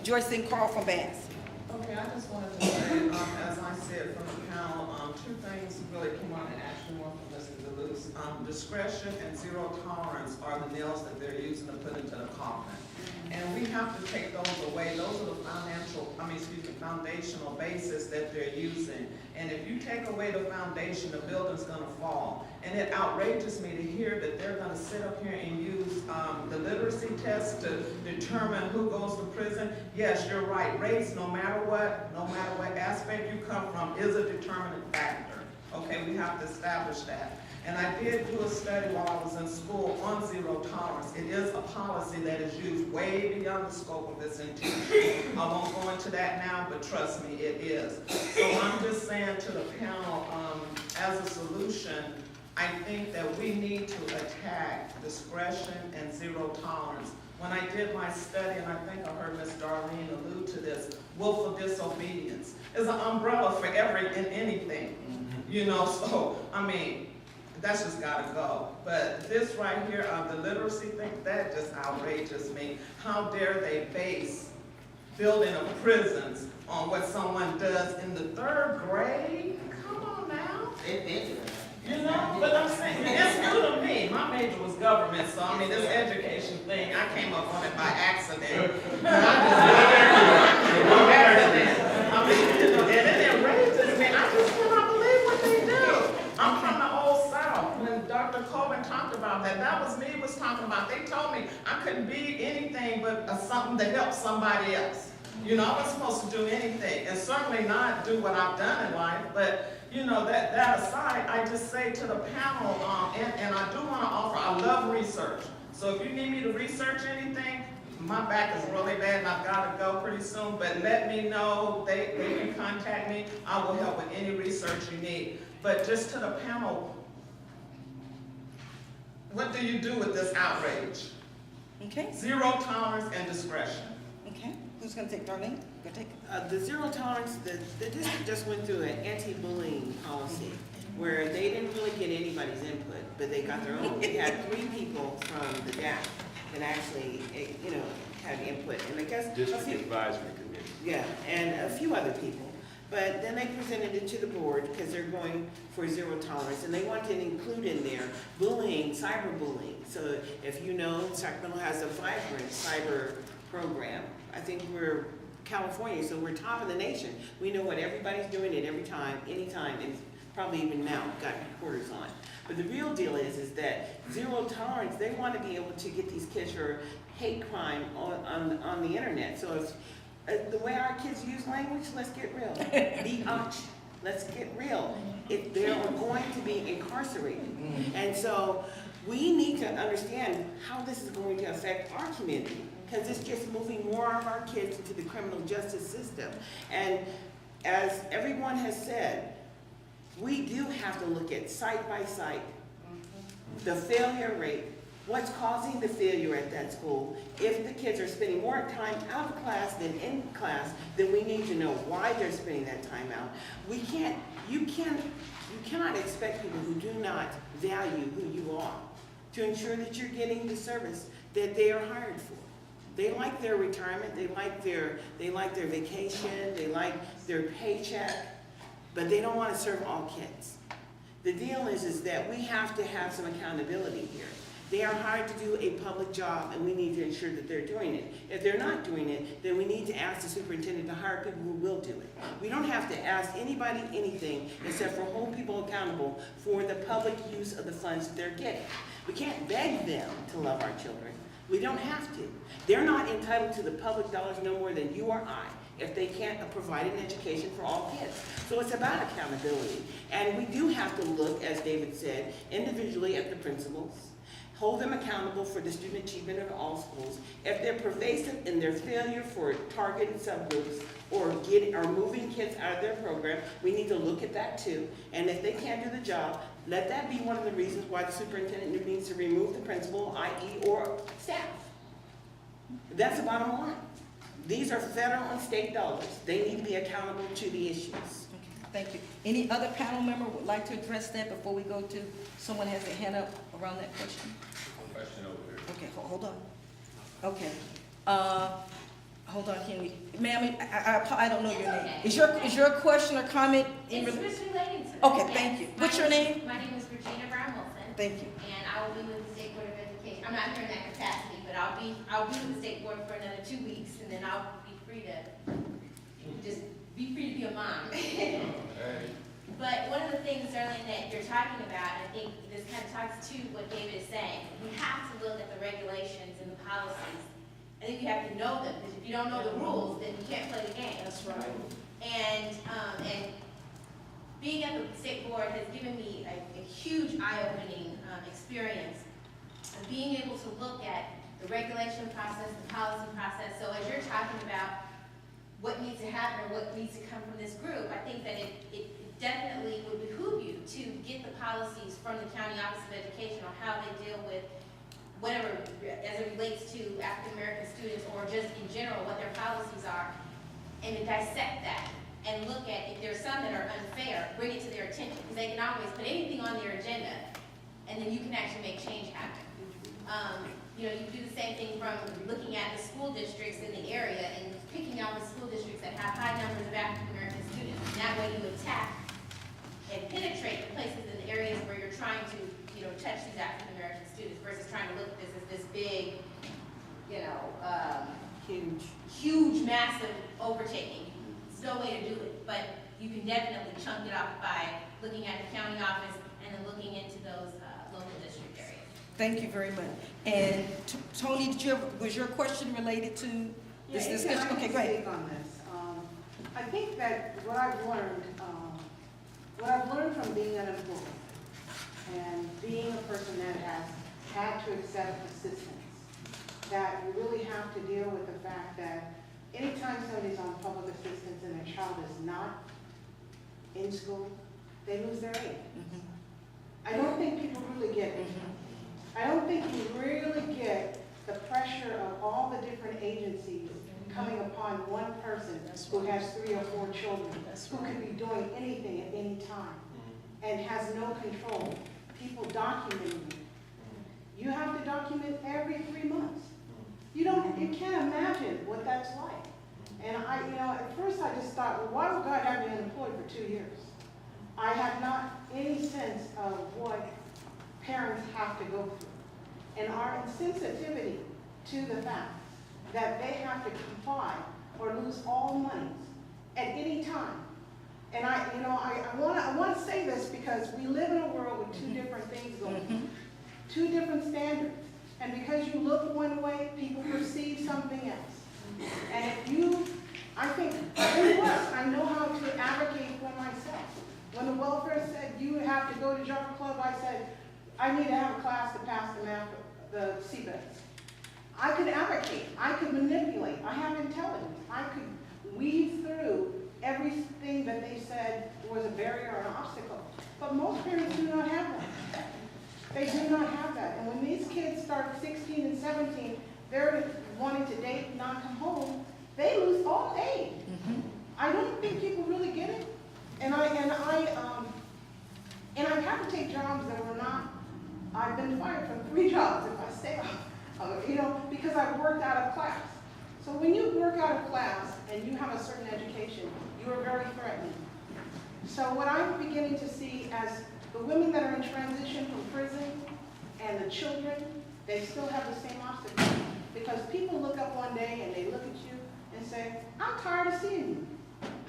Joycelyn Carl from Bass. Okay, I just wanted to say, as I said from the panel, two things really came out and actually more from Mr. DeLuce. Discretion and zero tolerance are the nails that they're using to put into the coffin. And we have to take those away. Those are the foundational basis that they're using. And if you take away the foundation, the building's gonna fall. And it outrages me to hear that they're gonna sit up here and use the literacy test to determine who goes to prison. Yes, you're right. Race, no matter what aspect you come from, is a determinant factor. Okay, we have to establish that. And I did do a study while I was in school on zero tolerance. It is a policy that is used way beyond the scope of its intent. I won't go into that now, but trust me, it is. So I'm just saying to the panel, as a solution, I think that we need to attack discretion and zero tolerance. When I did my study, and I think I heard Ms. Darlene allude to this, willful disobedience is an umbrella for anything. You know, so, I mean, that's just gotta go. But this right here, the literacy thing, that just outrages me. How dare they base building of prisons on what someone does in the 3rd grade? Come on now. You know, but I'm saying, it's new to me. My major was government, so I mean, this education thing, I came up on it by accident. I mean, you know, and it enrages me. I just cannot believe what they do. I'm from the old South. When Dr. Coben talked about that, that was me was talking about. They told me I couldn't be anything but something to help somebody else. You know, I wasn't supposed to do anything, and certainly not do what I've done in life, but you know, that aside, I just say to the panel, and I do want to offer, I love research. So if you need me to research anything, my back is really bad and I've got to go pretty soon, but let me know. They can contact me. I will help with any research you need. But just to the panel, what do you do with this outrage? Okay. Zero tolerance and discretion. Okay. Who's going to take Darlene? Go take it. The zero tolerance, the district just went through an anti-bullying policy where they didn't really get anybody's input, but they got their own. We had 3 people from the DAC that actually, you know, had input, and I guess District Advisory Committee. yeah, and a few other people. But then they presented it to the board because they're going for zero tolerance, and they want to include in there bullying, cyberbullying. So if you know, Sacramento has a vibrant cyber program. I think we're California, so we're top of the nation. We know what everybody's doing at every time, anytime, and probably even now got recorders on. But the real deal is that zero tolerance, they want to be able to get these kids for hate crime on the internet. So if the way our kids use language, let's get real. Biatch, let's get real. If they're going to be incarcerated. And so we need to understand how this is going to affect our community, because it's just moving more of our kids into the criminal justice system. And as everyone has said, we do have to look at site by site, the failure rate, what's causing the failure at that school. If the kids are spending more time out of class than in class, then we need to know why they're spending that time out. You cannot expect people who do not value who you are to ensure that you're getting the service that they are hired for. They like their retirement, they like their vacation, they like their paycheck, but they don't want to serve all kids. The deal is that we have to have some accountability here. They are hired to do a public job, and we need to ensure that they're doing it. If they're not doing it, then we need to ask the superintendent to hire people who will do it. We don't have to ask anybody anything except for hold people accountable for the public use of the funds that they're getting. We can't beg them to love our children. We don't have to. They're not entitled to the public dollars no more than you or I if they can't provide an education for all kids. So it's about accountability. And we do have to look, as David said, individually at the principals, hold them accountable for the student achievement of all schools. If they're pervasive in their failure for targeted subgroups or moving kids out of their program, we need to look at that too. And if they can't do the job, let that be one of the reasons why the superintendent needs to remove the principal, i.e. or staff. That's the bottom line. These are federal and state dollars. They need to be accountable to the issues. Okay, thank you. Any other panel member would like to address that before we go to someone has their hand up around that question? Question over here. Okay, hold on. Okay. hold on, can we, ma'am, I don't know your name. Okay. Is your question or comment in? It's relating to that. Okay, yes. thank you. My What's your name? My name is Regina Brown Wilson. Thank you. And I will be with the State Board of Education. I'm not here in that capacity, but I'll be with the State Board for another 2 weeks, and then I'll be free to be a mom. But one of the things, Darlene, that you're talking about, and I think this kind of talks to what David is saying, we have to look at the regulations and the policies. I think you have to know them, because if you don't know the rules, then you can't play the game. That's right. And being at the state board has given me a huge eye-opening experience of being able to look at the regulation process, the policy process. So as you're talking about what needs to happen or what needs to come from this group, I think that it definitely would behoove you to get the policies from the County Office of Education on how they deal with whatever, as it relates to African-American students or just in general, what their policies are, and to dissect that and look at if there's some that are unfair, bring it to their attention, because they can always put anything on their agenda, and then you can actually make change happen. You know, you do the same thing from looking at the school districts in the area and picking out the school districts that have high numbers of African-American students, and that way you attack and penetrate the places in the areas where you're trying to, you know, touch these African-American students versus trying to look at this as this big, you know, huge, massive overtaking. There's no way to do it, but you can definitely chunk it off by looking at the county office and then looking into those local district areas. Thank you very much. And Tony, was your question related to this discussion? Yeah, Okay, go ahead. speak on this. I think that what I've learned from being unemployed and being a person that has had to accept assistance, that you really have to deal with the fact that anytime somebody's on public assistance and their child is not in school, they lose their aid. I don't think people really get it. I don't think you really get the pressure of all the different agencies coming upon one person who has 3 or 4 children, who could be doing anything at any time and has no control. People documenting it. You have to document every 3 months. You can't imagine what that's like. And at first I just thought, well, why would God have me unemployed for 2 years? I have not any sense of what parents have to go through. And our insensitivity to the fact that they have to comply or lose all monies at any time. And I want to say this because we live in a world with 2 different things going on, 2 different standards. And because you look one way, people perceive something else. And I know how to advocate for myself. When the welfare said you have to go to Job Club, I said, I need to have a class to pass the CBETs. I could advocate, I could manipulate, I have intelligence, I could weave through everything that they said was a barrier or an obstacle. But most parents do not have that. They do not have that. And when these kids start 16 and 17, they're wanting to date, not come home, they lose all aid. I don't think people really get it. And I've had to take jobs that were not, I've been fired from 3 jobs if I stay because I've worked out of class. So when you work out of class and you have a certain education, you are very threatening. So what I'm beginning to see as the women that are in transition from prison and the children, they still have the same obstacles. Because people look up one day and they look at you and say, I'm tired of seeing you.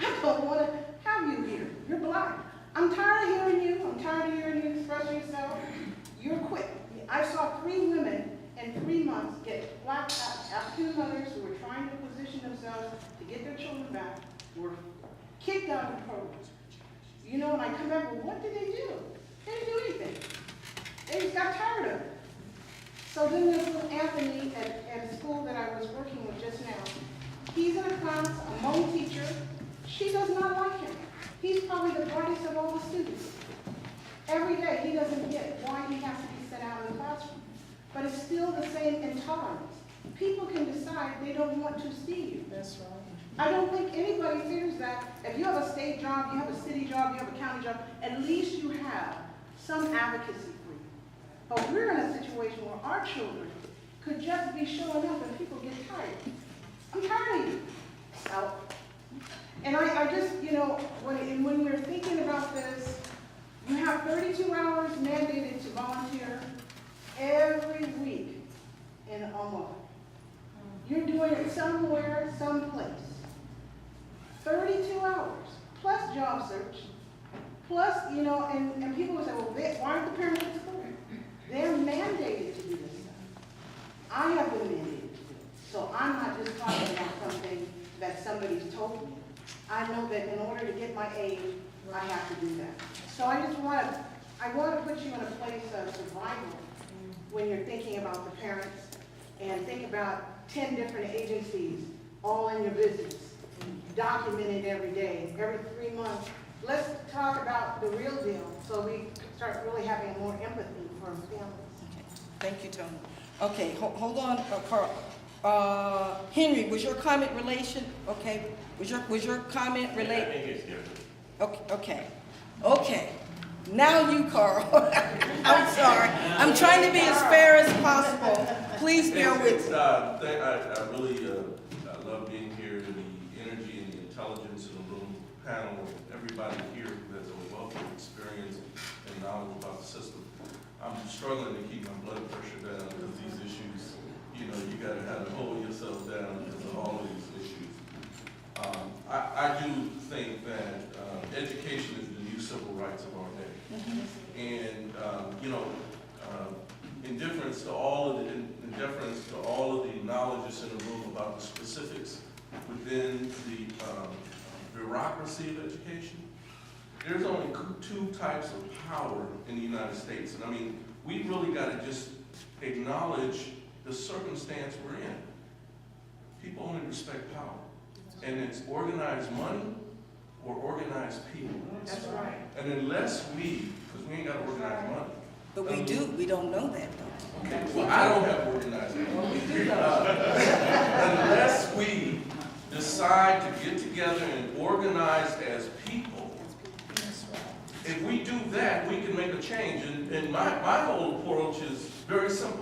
I don't want to have you here. You're black. I'm tired of hearing you. I'm tired of hearing you express yourself. You're quick. I saw 3 women in 3 months get black African mothers who were trying to position themselves to get their children back, were kicked out of the program. And I come back, well, what did they do? They didn't do anything. They just got tired of it. So then there's little Anthony at a school that I was working with just now. He's in a class, a Hmong teacher. She does not like him. He's probably the brightest of all the students. Every day he doesn't get why he has to be set out in the classroom. But it's still the same intolerance. People can decide they don't want to see you. That's right. I don't think anybody fears that. If you have a state job, you have a city job, you have a county job, at least you have some advocacy for you. But we're in a situation where our children could just be showing up and people get tired. I'm tired of you. Out. And I just, you know, when we're thinking about this, you have 32 hours mandated to volunteer every week in Omaha. You're doing it somewhere, someplace. 32 hours, plus job search, plus, you know, and people will say, well, why aren't the parents at school? They're mandated to do this stuff. I have been mandated to do it. So I'm not just talking about something that somebody's told me. I know that in order to get my aid, I have to do that. So I want to put you in a place of survival when you're thinking about the parents, and think about 10 different agencies all in your business, documented every day, every 3 months. Let's talk about the real deal so we start really having more empathy for families. Okay. Thank you, Tony. Okay, hold on, Carl. Henry, was your comment relation, okay, was your comment I related? think it's different. Okay. Now you, Carl. I'm sorry. I'm trying to be as fair as possible. Please bear with me. I really I love being here, the energy and the intelligence in the room, panel, everybody here who has a wealth of experience and knowledge about the system. I'm struggling to keep my blood pressure down because these issues, you know, you gotta have to hold yourself down because of all of these issues. I do think that education is the new civil rights of our day. And, you know, in deference to all of the knowledge that's in the room about the specifics within the bureaucracy of education, there's only two types of power in the United States. And I mean, we really got to just acknowledge the circumstance we're in. People only respect power. And it's organized money or organized people. That's right. And unless we, because we ain't got organized money. But we do, we don't know that though. Okay, well, I don't have organized money. Well, we do know. Unless we decide to get together and organize as people, if we do that, we can make a change. And my whole approach is very simple.